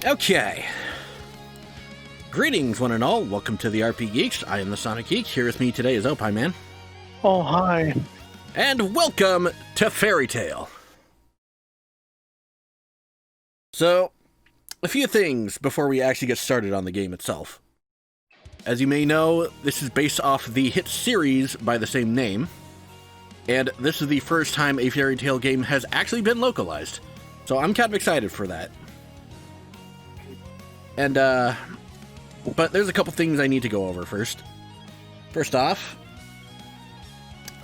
Okay. Greetings, one and all. Welcome to the RP Geeks. I am the Sonic Geek. Here with me today is Opie Man. Oh, hi. And welcome to Fairy Tale. So, a few things before we actually get started on the game itself. As you may know, this is based off the hit series by the same name, and this is the first time a Fairy Tale game has actually been localized. So I'm kind of excited for that. And, but there's a couple things I need to go over first. First off,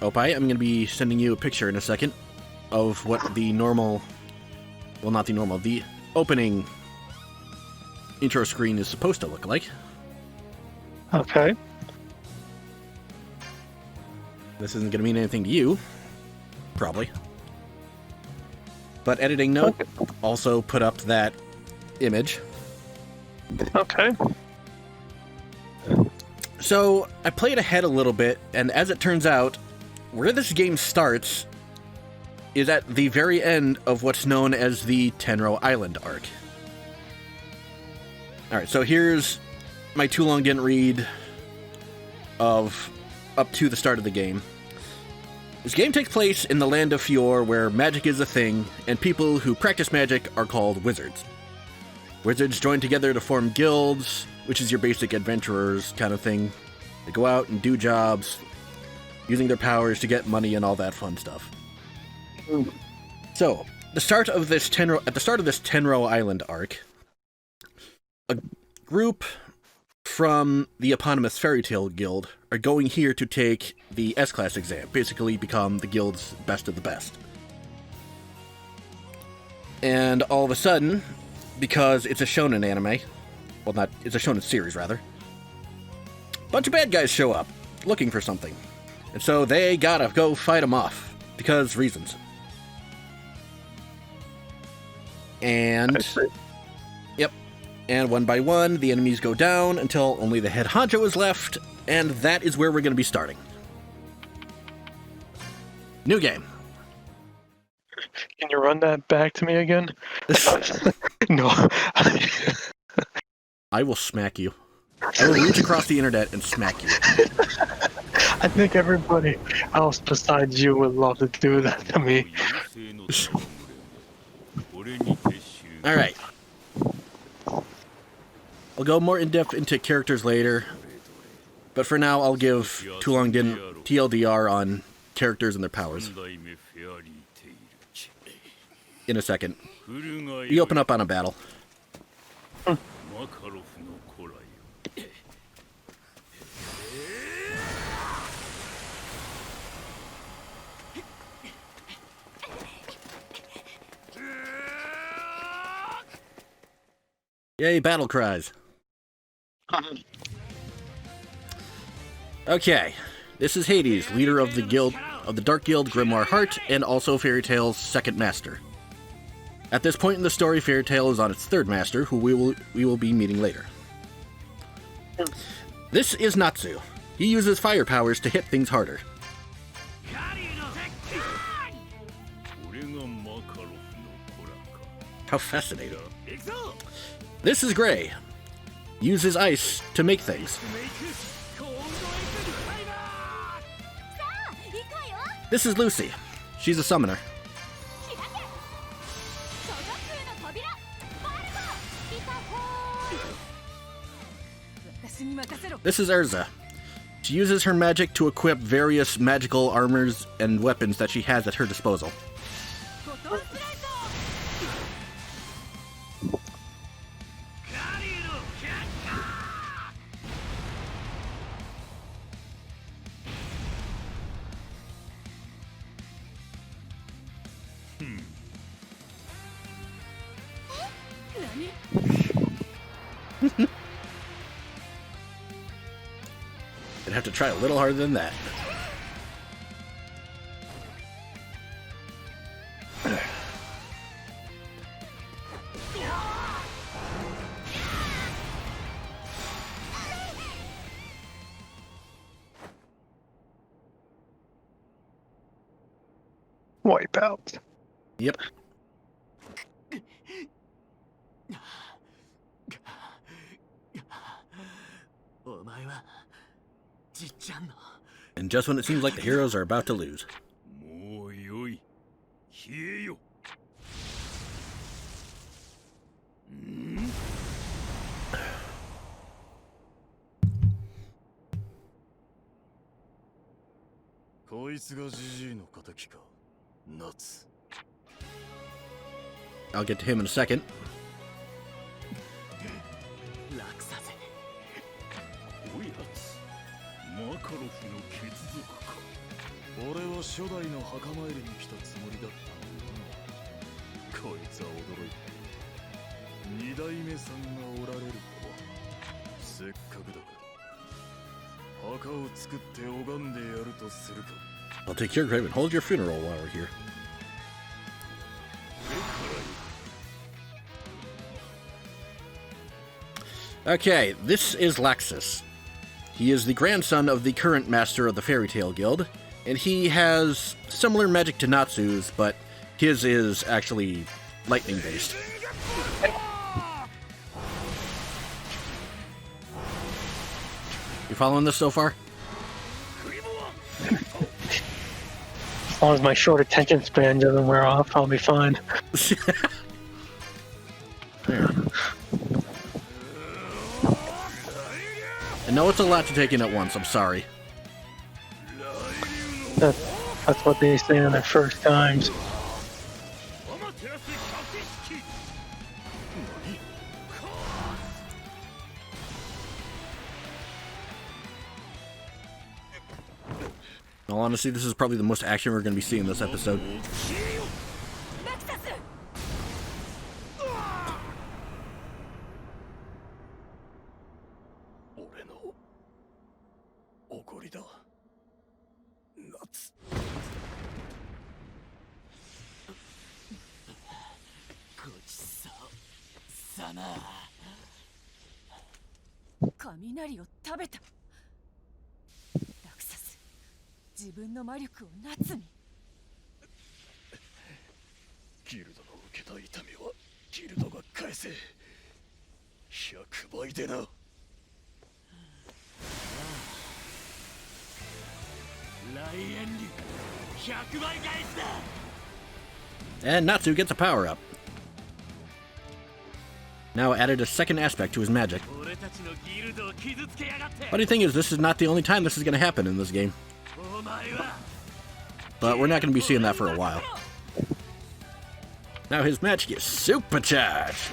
Opie, I'm going to be sending you a picture in a second of what the normal, well, not the normal, the opening intro screen is supposed to look like. Okay. This isn't going to mean anything to you, probably. But editing note, also put up that image. Okay. So, I played ahead a little bit, and as it turns out, where this game starts is at the very end of what's known as the Tenro Island arc. Alright, so here's my too long didn't read of up to the start of the game. This game takes place in the land of Fior, where magic is a thing, and people who practice magic are called wizards. Wizards join together to form guilds, which is your basic adventurers kind of thing. They go out and do jobs, using their powers to get money and all that fun stuff. So, at the start of this Tenro Island arc, a group from the eponymous Fairy Tale Guild are going here to take the S-Class exam, basically become the guild's best of the best. And all of a sudden, because it's a shonen anime, well, not, it's a shonen series, rather, a bunch of bad guys show up, looking for something. And so they gotta go fight them off, because reasons. And, yep, and one by one, the enemies go down until only the head honcho is left, and that is where we're gonna be starting. New game. Can you run that back to me again? No. I will smack you. I will reach across the internet and smack you. I think everybody else besides you would love to do that to me. Alright. I'll go more in-depth into characters later, but for now I'll give too long didn't TLDR on characters and their powers. In a second. We open up on a battle. Yay, battle cries. Okay, this is Hades, leader of the guild of the Dark Guild Grimoire Heart, and also Fairy Tale's second master. At this point in the story, Fairy Tale is on its third master, who we will be meeting later. This is Natsu. He uses fire powers to hit things harder. How fascinating. This is Gray. Uses ice to make things. This is Lucy. She's a summoner. This is Urza. She uses her magic to equip various magical armors and weapons that she has at her disposal. I'd have to try a little harder than that. Wipeout. Yep. And just when it seems like the heroes are about to lose. もうよい。冷えよ。ん？こいつがジジイの敵か。夏。 I'll get to him in a second. おやつ。マカロフの血族か。俺は初代の墓参りに来たつもりだったのにな。こいつは驚いた。二代目さんがおられるとは。せっかくだから。墓を作って拝んでやるとするか。 I'll take your grave and hold your funeral while we're here. Okay, this is Laxus. He is the grandson of the current master of the Fairy Tale Guild, and he has similar magic to Natsu's, but his is actually lightning-based. You following this so far? As long as my short attention span doesn't wear off, I'll be fine. I know it's a lot to take in at once, I'm sorry. That's what they say on their first times. In all honesty, this is probably the most action we're going to be seeing this episode. And Natsu gets a power-up. Now added a second aspect to his magic. Funny thing is, this is not the only time this is going to happen in this game. But we're not going to be seeing that for a while. Now his magic is supercharged!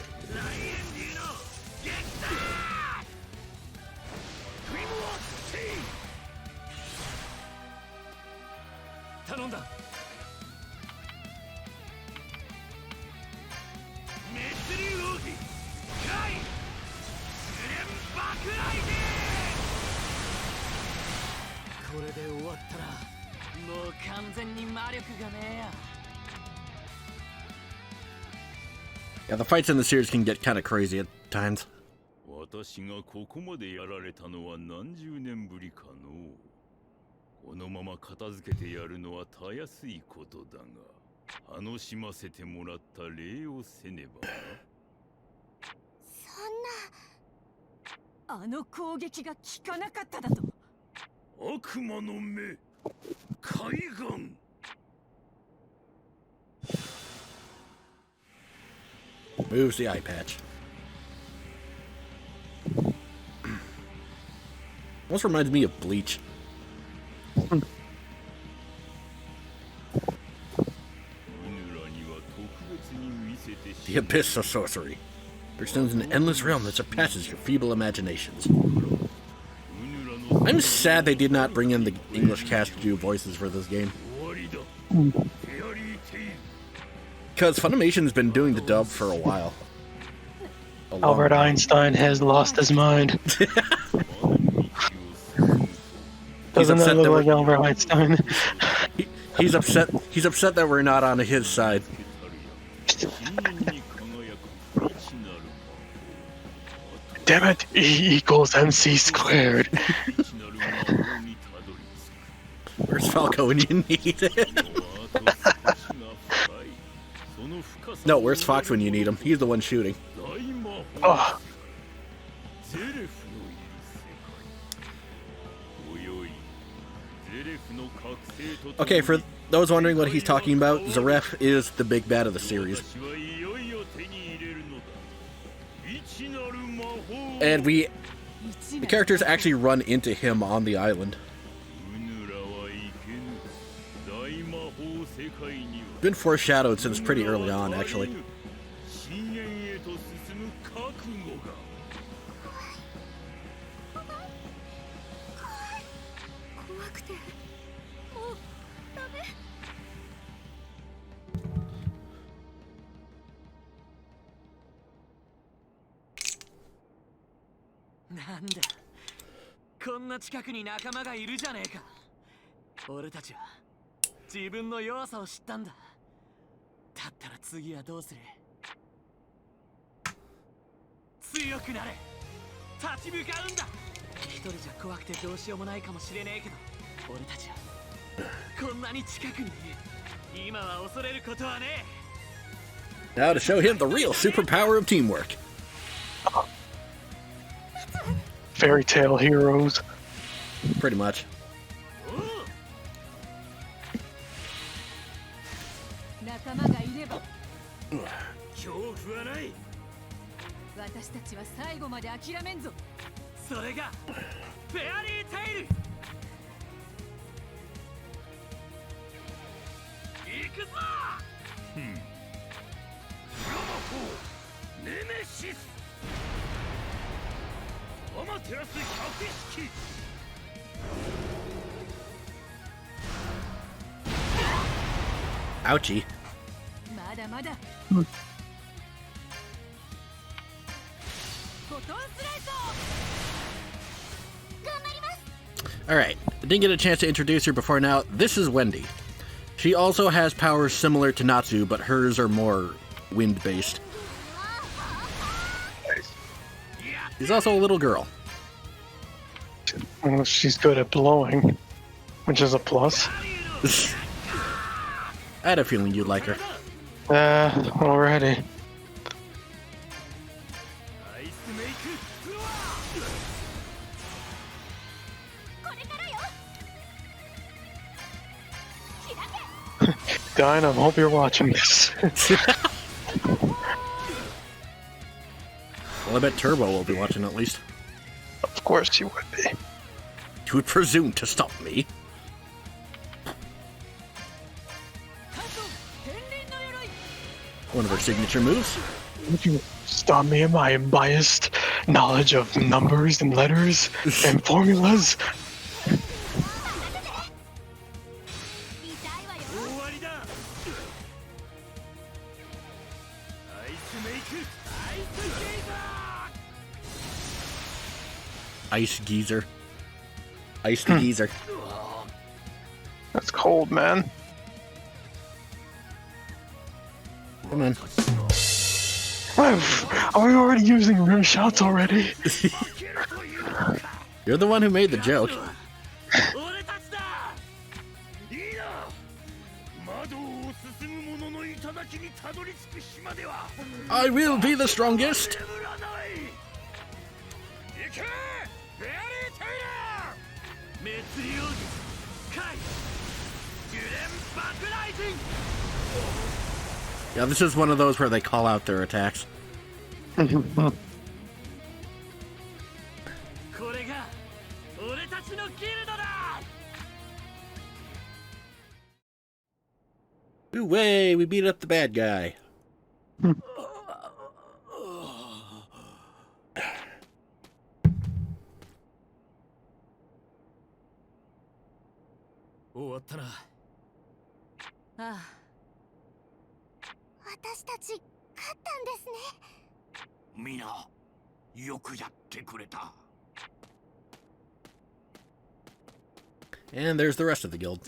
Yeah, the fights in the series can get kind of crazy at times. 私がここまでやられたのは何十年ぶりかの。このまま片付けてやるのはたやすいことだが、楽しませてもらった礼をせねば。そんな。あの攻撃が効かなかっただと。悪魔の目、海岸。 Moves the eye patch. Almost reminds me of Bleach. The abyss of sorcery. There extends an endless realm that surpasses your feeble imaginations. I'm sad they did not bring in the English cast to do voices for this game. Because Funimation's been doing the dub for a while. Albert Einstein has lost his mind. Doesn't that look like Albert Einstein? He's upset. He's upset that we're not on his side. Damn it! E equals MC squared. Where's Falco when you need it? No, where's Fox when you need him? He's the one shooting. Oh. Okay, for those wondering what he's talking about, Zaref is the big bad of the series. And the characters actually run into him on the island. Been foreshadowed since pretty early on, actually. Nanda, こんな近くに仲間がいるじゃねえか。俺たちは自分の弱さを知ったんだ。だったら次はどうする？強くなれ。立ち向かうんだ。一人じゃ怖くてどうしようもないかもしれねえけど、俺たちはこんなに近くにいる。今は恐れることはねえ。 Now to show him the real superpower of teamwork. Fairy tale heroes. Pretty much. 仲間がいれば恐怖はない。私たちは最後まで諦めんぞ。それがフェアリーテイル。行くぞ。フラマフォーネメシスアマテラス百式。Ouchie. まだまだ。うん。フォトンスライド。頑張ります。Alright, I didn't get a chance to introduce her before now. This is Wendy. She also has powers similar to Natsu, but hers are more wind-based. She's also a little girl. Well, she's good at blowing, which is a plus. I had a feeling you'd like her. Already. Dinah, I hope you're watching this. Well, I bet Turbo will be watching at least. Of course you would be. You would presume to stop me. One of her signature moves. Would you stop me in my unbiased knowledge of numbers and letters and formulas? Ice Geezer. Ice the Geezer. That's cold, man. Come on. Are we already using rim shots already? You're the one who made the joke. I will be the strongest. Yeah, this is one of those where they call out their attacks. Ooh, way, we beat up the bad guy. And there's the rest of the guild. At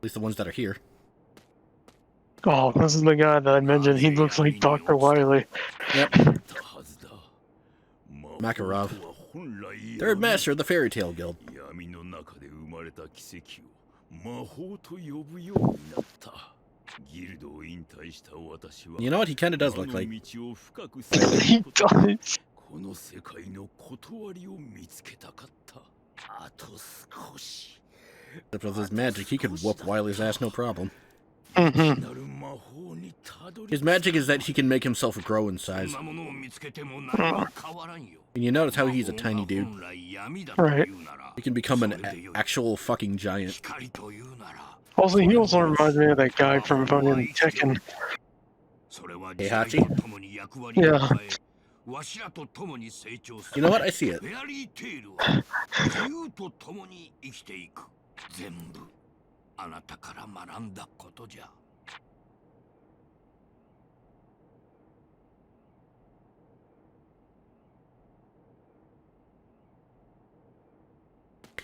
least the ones that are here. Oh, this is the guy that I mentioned. He looks like Dr. Wily. Yep. Makarov. Third master of the Fairy Tale Guild. You know what? He kind of does look like. He does. Except with his magic, he could whoop Wily's ass no problem. His magic is that he can make himself grow in size. And you notice how he's a tiny dude. Right. He can become an actual fucking giant. Also, he also reminds me of that guy from fucking Tekken. Heihachi? Yeah. You know what? I see it.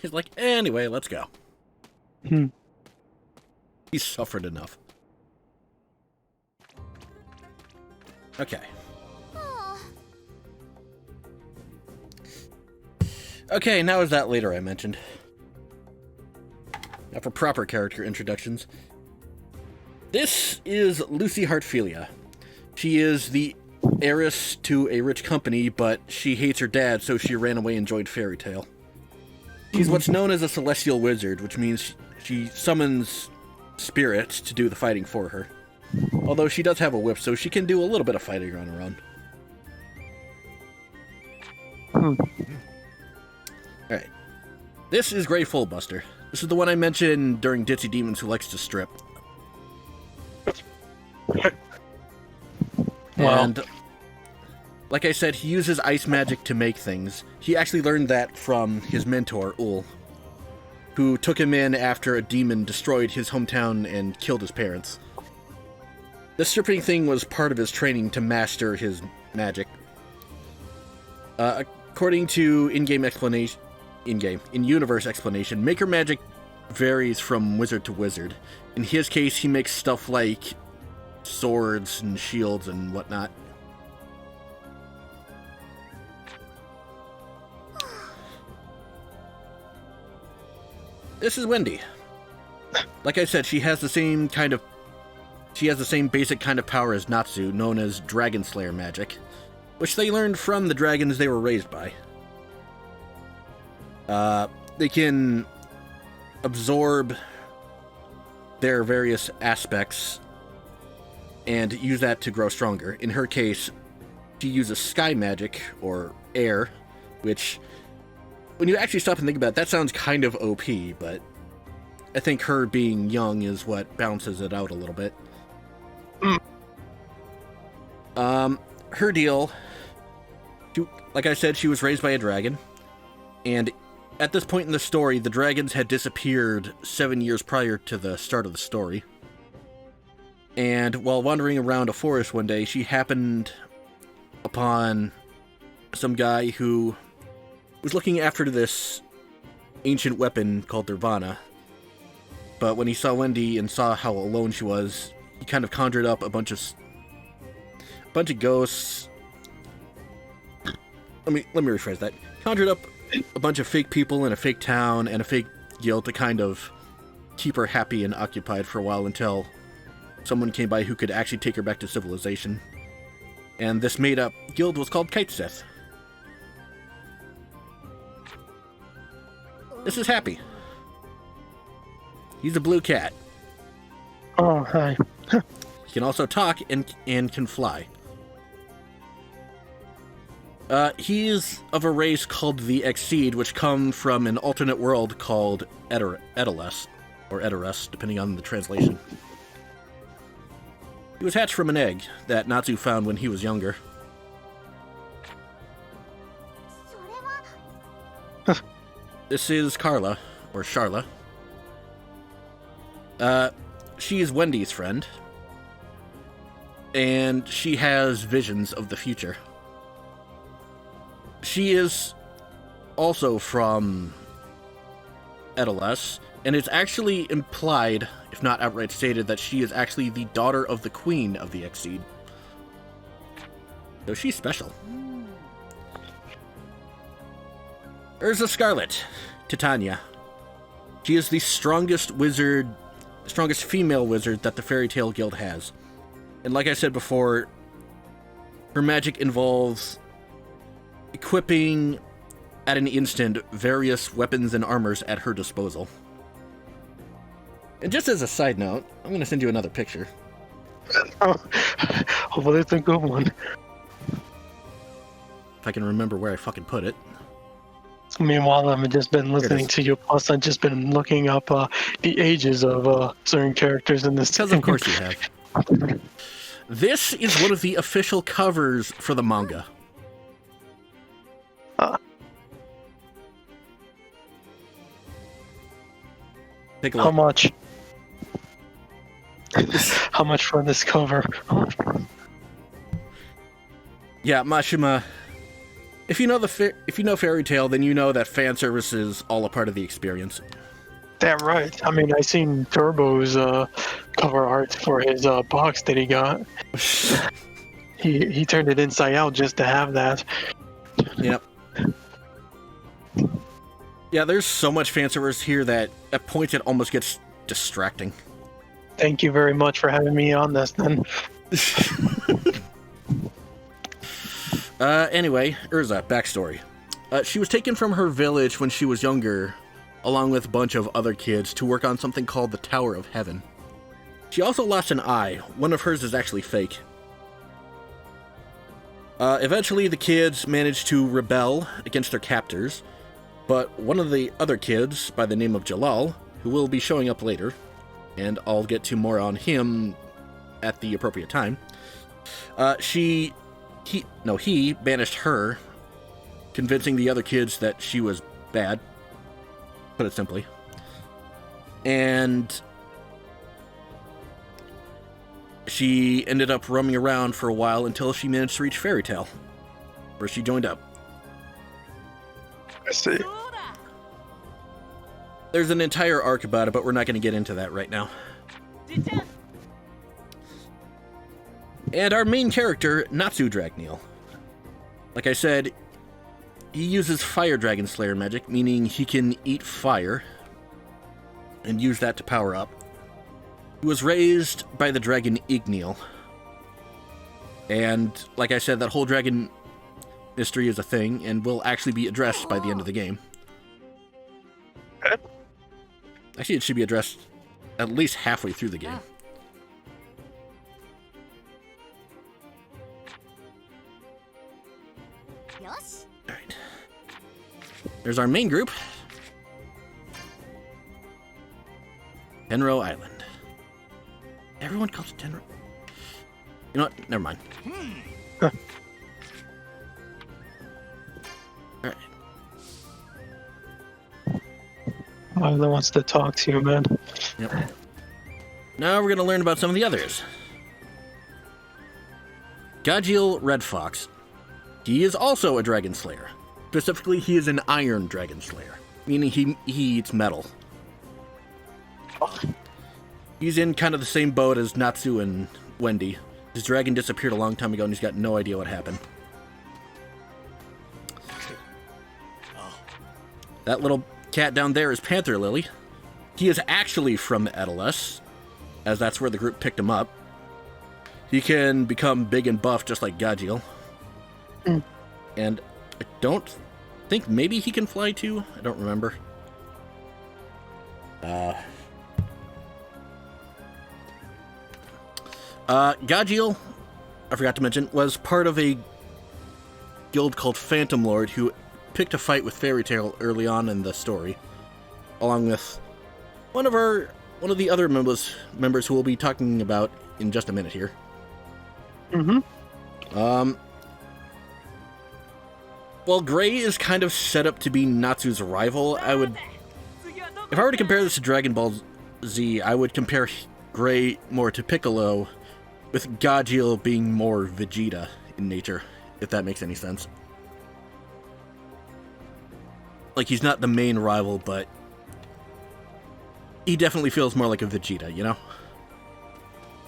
He's like, anyway, let's go. He's suffered enough. Okay. Okay, now is that later I mentioned. Now for proper character introductions. This is Lucy Heartfilia. She is the heiress to a rich company, but she hates her dad, so she ran away and joined Fairy Tail. She's what's known as a celestial wizard, which means she summons spirits to do the fighting for her. Although she does have a whip, so she can do a little bit of fighting on her own. Alright. This is Grey Fullbuster. This is the one I mentioned during Ditzy Demons who likes to strip. And like I said, he uses ice magic to make things. He actually learned that from his mentor, Ul, who took him in after a demon destroyed his hometown and killed his parents. The stripping thing was part of his training to master his magic. According to in-universe explanation, Maker magic varies from wizard to wizard. In his case, he makes stuff like swords and shields and whatnot. This is Wendy. Like I said, she has the same basic kind of power as Natsu, known as Dragon Slayer magic, which they learned from the dragons they were raised by. They can absorb their various aspects and use that to grow stronger. In her case, she uses sky magic, or air, which, when you actually stop and think about it, that sounds kind of OP, but I think her being young is what balances it out a little bit. Her deal, like I said, she was raised by a dragon, and at this point in the story, the dragons had disappeared 7 years prior to the start of the story. And while wandering around a forest one day, she happened upon some guy who was looking after this ancient weapon called Nirvana. But when he saw Wendy and saw how alone she was, he kind of conjured up a bunch of ghosts. Let me rephrase that. Conjured up a bunch of fake people in a fake town and a fake guild to kind of keep her happy and occupied for a while until someone came by who could actually take her back to civilization. And this made-up guild was called Kiteseth. This is Happy. He's a blue cat. Oh, hi. He can also talk and can fly. He is of a race called the Exceed, which come from an alternate world called Edelus, or Edoras, depending on the translation. He was hatched from an egg that Natsu found when he was younger. This is Carla, or Charla. She is Wendy's friend, and she has visions of the future. She is also from Edelus, and it's actually implied, if not outright stated, that she is actually the daughter of the queen of the Exceed. So she's special. Urza Scarlet, Titania. She is the strongest female wizard that the Fairy Tail Guild has. And like I said before, her magic involves equipping at an instant various weapons and armors at her disposal. And just as a side note, I'm going to send you another picture. Hopefully it's a good one. If I can remember where I fucking put it. Meanwhile, I've just been listening to you. Plus, I've just been looking up the ages of certain characters in this. Because of course you have. This is one of the official covers for the manga. Take a look. How much? How much for this cover? Yeah, Mashima. If you know Fairy Tail, then you know that fan service is all a part of the experience. Damn right. I mean, I seen Turbo's cover art for his box that he got. he turned it inside out just to have that. Yep. Yeah, there's so much fan service here that at points it almost gets distracting. Thank you very much for having me on this, then. Anyway, Urza, backstory. She was taken from her village when she was younger, along with a bunch of other kids, to work on something called the Tower of Heaven. She also lost an eye. One of hers is actually fake. Eventually, the kids managed to rebel against their captors, but one of the other kids, by the name of Jalal, who will be showing up later, and I'll get to more on him at the appropriate time, he banished her, convincing the other kids that she was bad, put it simply. And she ended up roaming around for a while until she managed to reach Fairy Tail, where she joined up. I see. There's an entire arc about it, but we're not going to get into that right now. And our main character, Natsu Dragneel. Like I said, he uses Fire Dragon Slayer magic, meaning he can eat fire and use that to power up. He was raised by the dragon Igneel. And like I said, that whole dragon mystery is a thing and will actually be addressed by the end of the game. Actually, it should be addressed at least halfway through the game. Alright. There's our main group. Tenro Island. Everyone calls it Tenro. You know what? Never mind. Alright. Milo wants to talk to you, man. Yep. Now we're going to learn about some of the others. Gajiel Red Fox. He is also a dragon slayer. Specifically, he is an iron dragon slayer, meaning he eats metal. He's in kind of the same boat as Natsu and Wendy. His dragon disappeared a long time ago and he's got no idea what happened. That little cat down there is Panther Lily. He is actually from Edelas, as that's where the group picked him up. He can become big and buff just like Gajiel. And I don't think maybe he can fly too. I don't remember. Gajiel, I forgot to mention, was part of a guild called Phantom Lord who picked a fight with Fairy Tail early on in the story, along with one of the other members who we'll be talking about in just a minute here. Well, Gray is kind of set up to be Natsu's rival. If I were to compare this to Dragon Ball Z, I would compare Gray more to Piccolo, with Gajiel being more Vegeta in nature, if that makes any sense. Like, he's not the main rival, but he definitely feels more like a Vegeta, you know?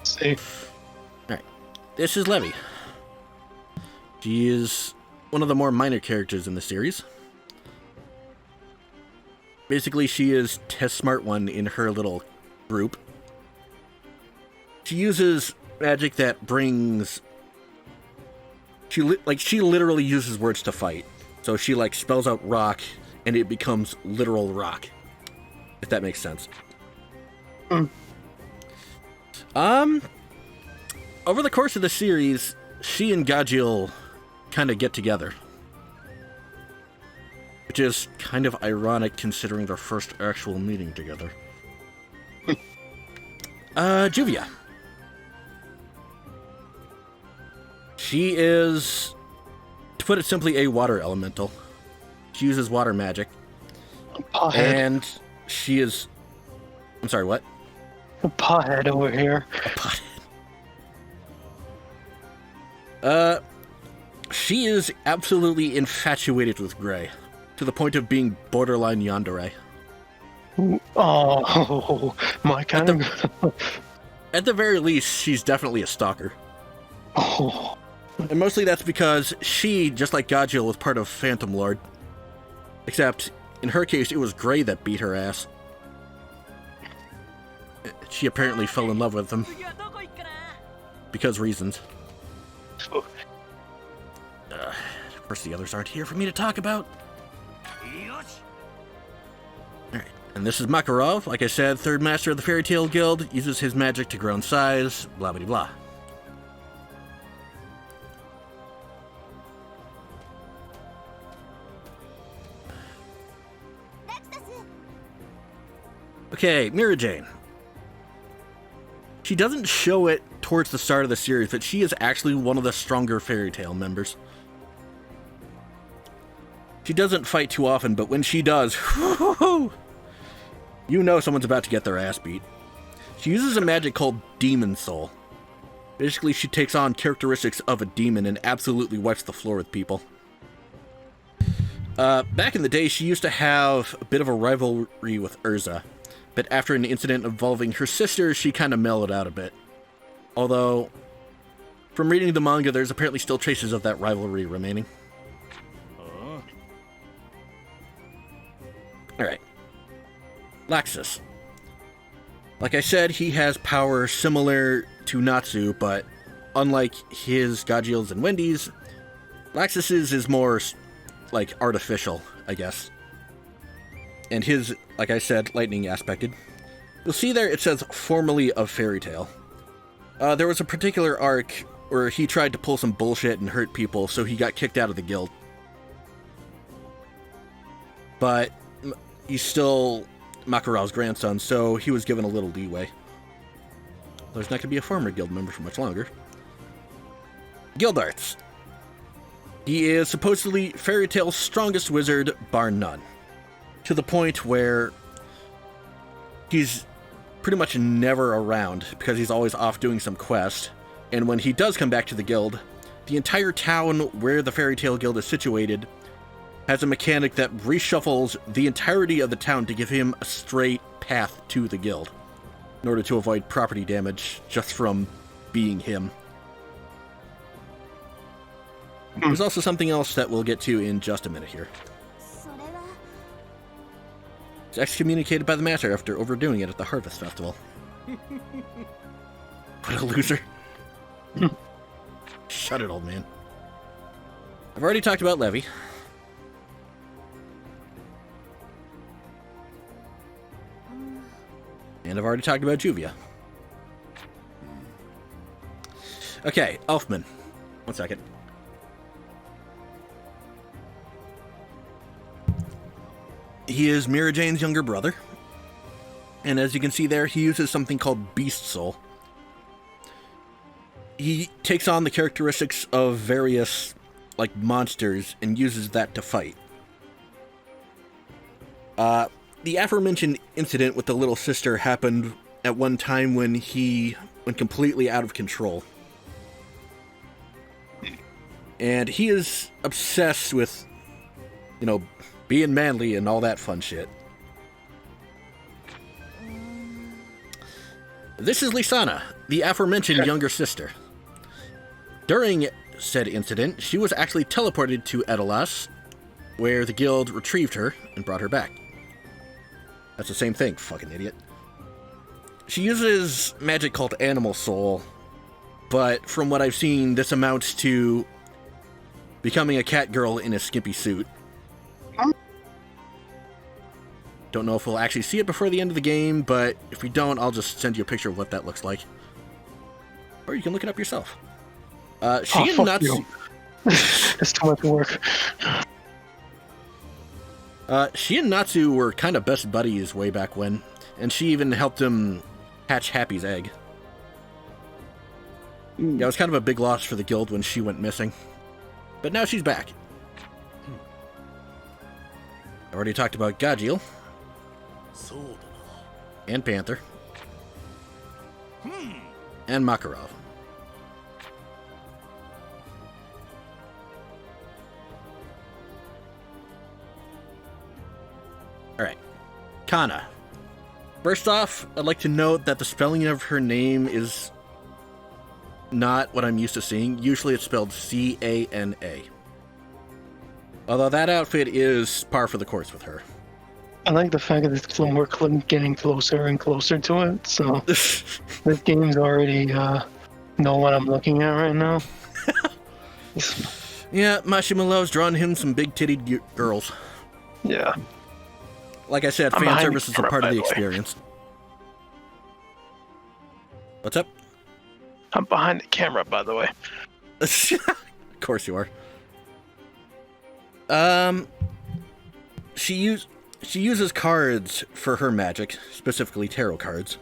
Safe. Alright. This is Levi. She is one of the more minor characters in the series. Basically, she is Test Smart One in her little group. She uses magic that brings... She literally uses words to fight. So she, like, spells out rock, and it becomes literal rock. If that makes sense. Over the course of the series, she and Gajil kind of get together. Which is kind of ironic considering their first actual meeting together. Juvia. She is, to put it simply, a water elemental. She uses water magic. And she is... I'm sorry, what? A pothead over here. A pothead. She is absolutely infatuated with Gray, to the point of being borderline yandere. Oh, my kind of... At the very least, she's definitely a stalker. Oh. And mostly that's because she, just like Gajil, was part of Phantom Lord. Except, in her case, it was Gray that beat her ass. She apparently fell in love with him. Because reasons. Of course, the others aren't here for me to talk about. Alright, and this is Makarov. Like I said, third master of the Fairy Tail Guild, uses his magic to grow in size, blah blah blah. Okay, Mira Jane. She doesn't show it towards the start of the series, but she is actually one of the stronger Fairy Tail members. She doesn't fight too often, but when she does, you know someone's about to get their ass beat. She uses a magic called Demon Soul. Basically, she takes on characteristics of a demon and absolutely wipes the floor with people. Back in the day, she used to have a bit of a rivalry with Urza, but after an incident involving her sister, she kind of mellowed out a bit. Although, from reading the manga, there's apparently still traces of that rivalry remaining. Alright. Laxus. Like I said, he has power similar to Natsu, but unlike his Gajil's and Wendy's, Laxus's is more, like, artificial, I guess. And his, like I said, lightning aspected. You'll see there it says, formerly of Fairy Tail. There was a particular arc where he tried to pull some bullshit and hurt people, so he got kicked out of the guild. But he's still Makarov's grandson, so he was given a little leeway. There's not going to be a former guild member for much longer. Guild Arts. He is supposedly Fairy Tail's strongest wizard, bar none. To the point where he's pretty much never around, because he's always off doing some quest. And when he does come back to the guild, the entire town where the Fairy Tail Guild is situated has a mechanic that reshuffles the entirety of the town to give him a straight path to the guild, in order to avoid property damage just from being him. There's also something else that we'll get to in just a minute here. He's excommunicated by the Master after overdoing it at the Harvest Festival. What a loser. Shut it, old man. I've already talked about Levi. And I've already talked about Juvia. Okay, Elfman. One second. He is Mira Jane's younger brother. And as you can see there, he uses something called Beast Soul. He takes on the characteristics of various, like, monsters and uses that to fight. The aforementioned incident with the little sister happened at one time when he went completely out of control. And he is obsessed with, you know, being manly and all that fun shit. This is Lisana, the aforementioned younger sister. During said incident, she was actually teleported to Edelas, where the guild retrieved her and brought her back. That's the same thing, fucking idiot. She uses magic called Animal Soul, but from what I've seen, this amounts to becoming a cat girl in a skimpy suit, Don't know if we'll actually see it before the end of the game, but if we don't, I'll just send you a picture of what that looks like. Or you can look it up yourself. She and Natsu... It's too much work. She and Natsu were kind of best buddies way back when, and she even helped him hatch Happy's egg. Yeah, it was kind of a big loss for the guild when she went missing. But now she's back. I already talked about Gajil. And Panther. And Makarov. Alright. Kana. First off, I'd like to note that the spelling of her name is not what I'm used to seeing. Usually it's spelled C-A-N-A. Although that outfit is par for the course with her. I like the fact that we're getting closer and closer to it, so this game's already know what I'm looking at right now. Yeah, Mashimalu's drawn him some big-titted girls. Yeah. Like I said, fan service is a part of the experience. What's up? I'm behind the camera, by the way. Of course you are. She uses cards for her magic, specifically tarot cards.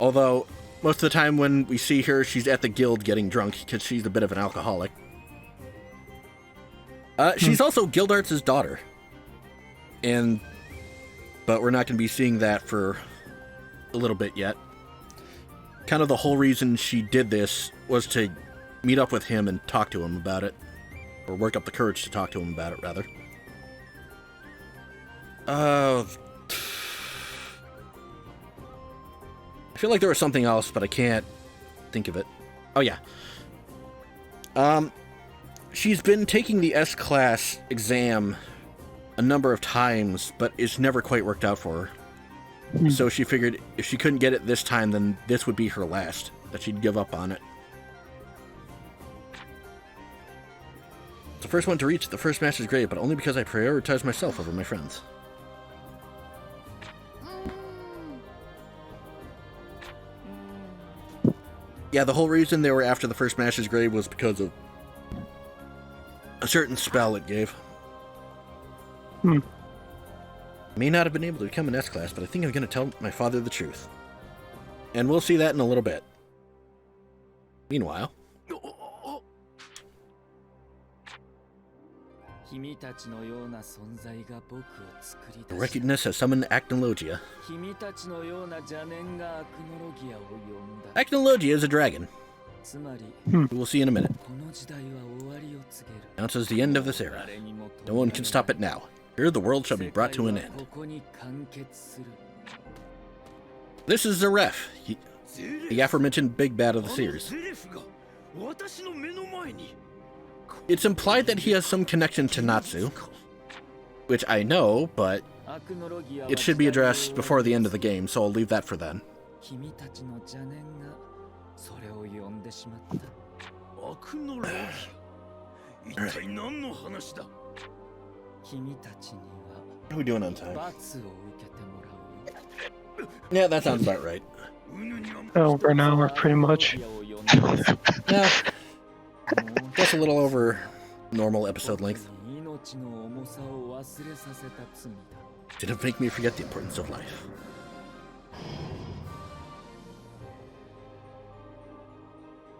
Although, most of the time when we see her, she's at the guild getting drunk, because she's a bit of an alcoholic. She's also Gildarts' daughter. But we're not going to be seeing that for a little bit yet. Kind of the whole reason she did this was to meet up with him and talk to him about it. Or work up the courage to talk to him about it, rather. I feel like there was something else, but I can't think of it. Oh, yeah. She's been taking the S-Class exam a number of times, but it's never quite worked out for her. So she figured if she couldn't get it this time, then this would be her last, that she'd give up on it. The first one to reach the first master's grade, but only because I prioritize myself over my friends. Yeah, the whole reason they were after the first master's grade was because of a certain spell it gave. May not have been able to become an S-Class, but I think I'm going to tell my father the truth. And we'll see that in a little bit. Meanwhile... The Recognize has summoned Acnologia. Acnologia is a dragon, who we'll see in a minute. Announces the end of this era. No one can stop it now. Here the world shall be brought to an end. This is Zaref, the aforementioned big bad of the series. It's implied that he has some connection to Natsu, which I know, but it should be addressed before the end of the game, so I'll leave that for then. How are we doing on time? Yeah, that sounds about right. Over an hour, pretty much. Yeah. Just a little over normal episode length. Didn't make me forget the importance of life.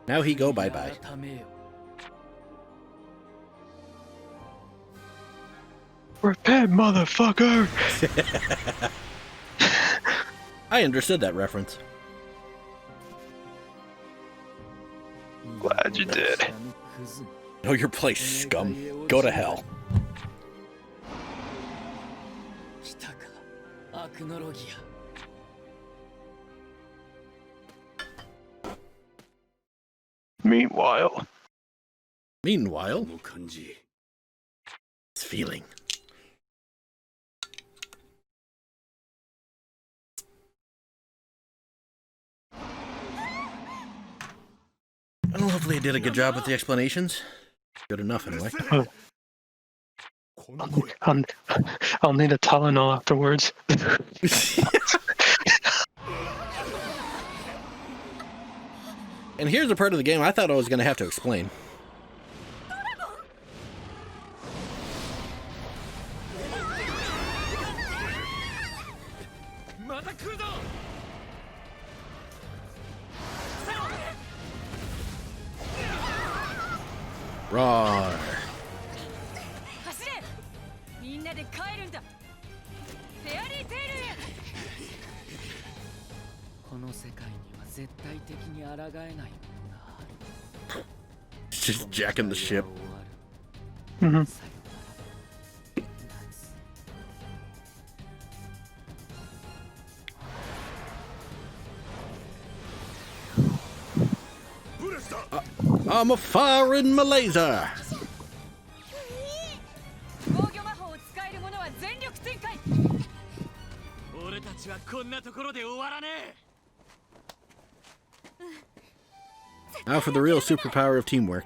Now he go bye-bye. Repent, motherfucker! I understood that reference. Glad you did. Know your place, scum. Go to hell. Meanwhile, it's feeling. Well, hopefully I did a good job with the explanations. Good enough, anyway. この声 I'll need a Tylenol afterwards. And here's a part of the game I thought I was going to have to explain. また来るぞ Roar. 走れみんなで帰るんだフェアリーテイルへこの世界には絶対的に抗えないものがある Just jacking the ship. Mhm. さよなら夏 ブレスだ I'm a fire in Malaysia. 防御魔法を使える者は全力展開俺たちはこんなところで終わらねえ Now for the real superpower of teamwork.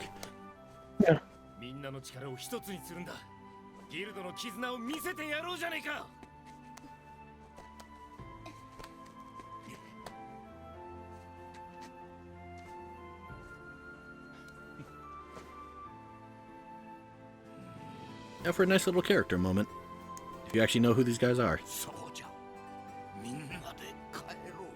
Yeah. みんなの力を一つにするんだギルドの絆を見せてやろうじゃねえか Now for a nice little character moment. If you actually know who these guys are. そうじゃみんなで帰ろう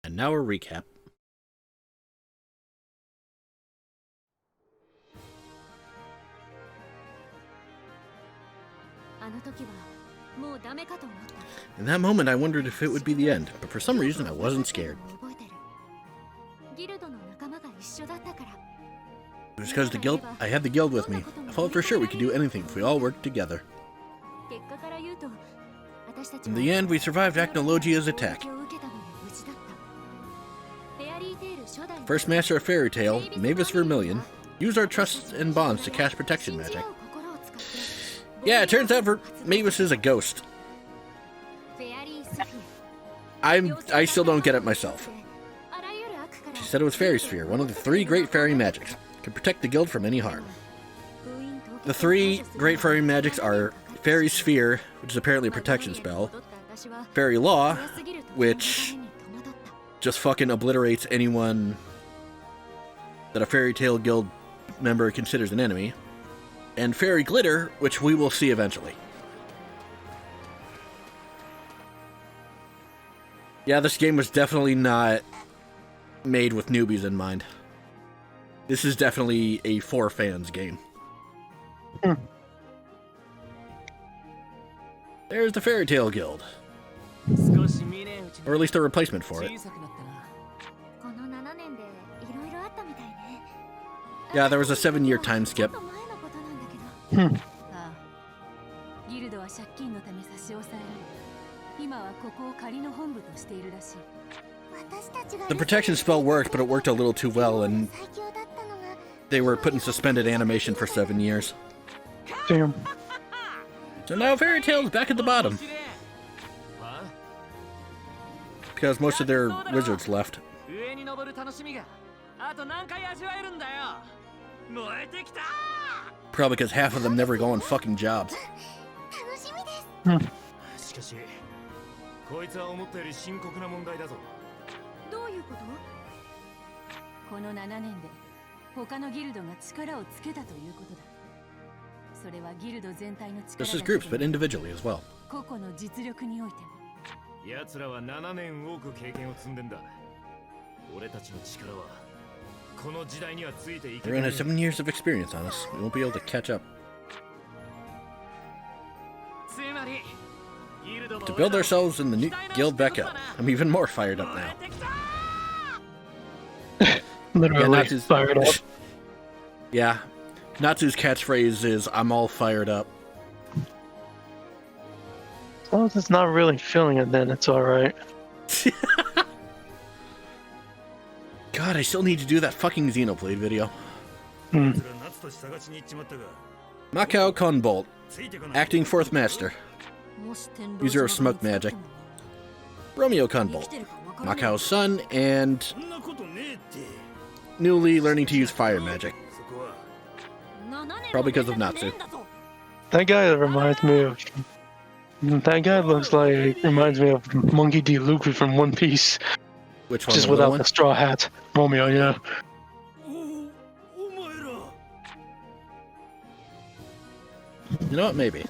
And now a recap. あの時はもうダメかと思った。 In that moment, I wondered if it would be the end, but for some reason, I wasn't scared. 覚えてる。ギルドの仲間が一緒だったから。 It was because I had the guild with me. I felt for sure we could do anything if we all worked together. 結果から言うと、私たち In は the end, we survived Acnologia's attack. 攻撃を受けたのに無事だった。フェアリーテイル初代 First master of Fairy Tale, Mavis Vermilion, used our trust and bonds to cast protection magic. 信じ合う心を使って Yeah, it turns out Mavis is a ghost. フェアリースフィア I still don't get it myself. あらゆる悪から She said it was Fairy Sphere, one of the 3 great fairy magics. Can protect the guild from any harm. 封印凍結 The 3 great fairy magics are Fairy Sphere, which is apparently a protection spell, 戻った私は Fairy Law, 強すぎると which そのために戸惑った just fucking obliterates anyone that a Fairy Tale Guild member considers an enemy, and Fairy Glitter, which we will see eventually. Yeah, this game was definitely not made with newbies in mind. This is definitely a for fans game. There's the Fairy Tale Guild, 少し見ねえうちに or at least a replacement for it. 小さくなったなこの7年でいろいろあったみたいね Yeah, there was a 7-year time skip. ちょっと前のことなんだけどああギルドは借金のため差し押さえられ今はここを仮の本部としているらしい 私たちが The protection spell worked, but it worked a little too well, and 最強だったのが they were put in suspended animation for 7 years. Damn. So now Fairy Tale's back at the bottom, は because most of their wizards left. 上に登る楽しみがあと何回味わえるんだよ燃えてきた Probably because half of them never go on fucking jobs. 楽しみですしかしこいつは思ったより深刻な問題だぞどういうことこの7年で他のギルドが力をつけたということだそれはギルド全体の力 Just as だけ groups, で but individually as well. 個々の実力においても奴らは7年多く経験を積んでんだ俺たちの力はこの時代にはついていけ Everyone ない has 7 years of experience on us. We won't be able to catch up. つまりギルドも To build ourselves in the new guild back up. I'm even more fired up 燃 now. えてきた Literally Natsu's- fired up. Yeah. Natsu's catchphrase is, I'm all fired up. As long as it's not really feeling it, then it's alright. God, I still need to do that fucking Xenoblade video. うん。奴ら夏とし探しに行っちまったが Macau Conbolt, acting fourth master, user of smoke magic. Romeo Conbolt, Macau's son, and newly learning to use fire magic. Probably because of Natsu. That guy reminds me of. That guy reminds me of Monkey D. Luffy from One Piece. Which one? Just the without one? the straw hat. Romeo, yeah. You know what? Maybe.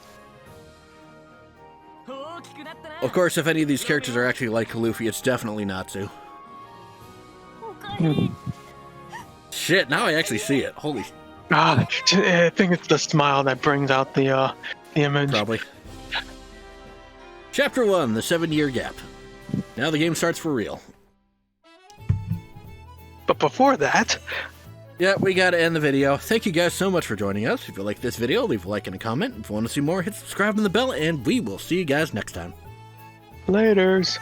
Of course, if any of these characters are actually like Luffy, it's definitely Natsu. Shit, now I actually see it. Holy... Ah, I think it's the smile that brings out the image. Probably. Chapter 1, the 7-year gap. Now the game starts for real. But before that... Yeah, we gotta end the video. Thank you guys so much for joining us. If you like this video, leave a like and a comment. If you want to see more, hit subscribe and the bell, and we will see you guys next time. Laters.